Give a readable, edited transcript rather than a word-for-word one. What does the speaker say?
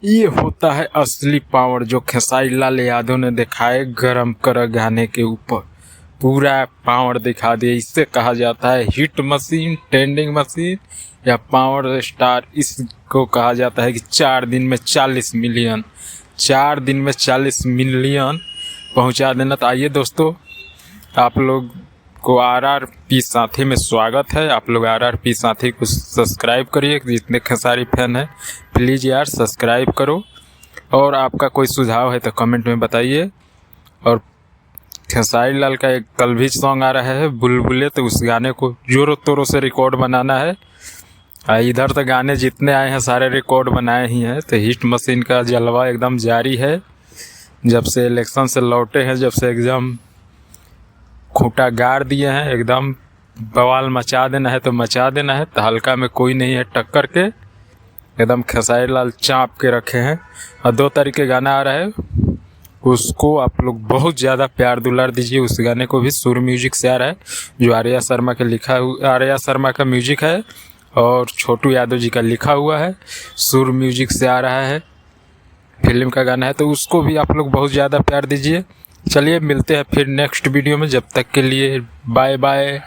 ये होता है असली पावर जो खेसारी लाल यादव ने दिखाए गरम कर गाने के ऊपर। पूरा पावर दिखा दिया। इससे कहा जाता है हिट मशीन, ट्रेंडिंग मशीन या पावर स्टार। इसको कहा जाता है कि 4 दिन में 40 मिलियन, 4 दिन में 40 मिलियन पहुंचा देना। तो आइए दोस्तों, आप लोग को RRP साथी में स्वागत है। आप लोग RRP साथी को सब्सक्राइब करिए। जितने खेसारी फैन हैं प्लीज़ यार सब्सक्राइब करो, और आपका कोई सुझाव है तो कमेंट में बताइए। और खेसारी लाल का एक कल भी सॉन्ग आ रहा है बुलबुले, तो उस गाने को जोरों तोरों से रिकॉर्ड बनाना है। इधर तो गाने जितने आए हैं सारे रिकॉर्ड बनाए ही हैं। तो हिट मशीन का जलवा एकदम जारी है। जब से इलेक्शन से लौटे हैं, जब से एग्जाम खूंटा गाड़ दिए हैं, एकदम बवाल मचा देना है तो मचा देना है। तो हल्का में कोई नहीं है टक्कर के, एकदम खेसारी लाल चाँप के रखे हैं। और 2 तारीख के गाना आ रहा है, उसको आप लोग बहुत ज़्यादा प्यार दुलार दीजिए। उस गाने को भी सुर म्यूजिक से आ रहा है, जो आर्या शर्मा के आर्या शर्मा का म्यूजिक है और छोटू यादव जी का लिखा हुआ है। सुर म्यूजिक से आ रहा है, फिल्म का गाना है, तो उसको भी आप लोग बहुत ज़्यादा प्यार दीजिए। चलिए मिलते हैं फिर नेक्स्ट वीडियो में। जब तक के लिए बाय बाय।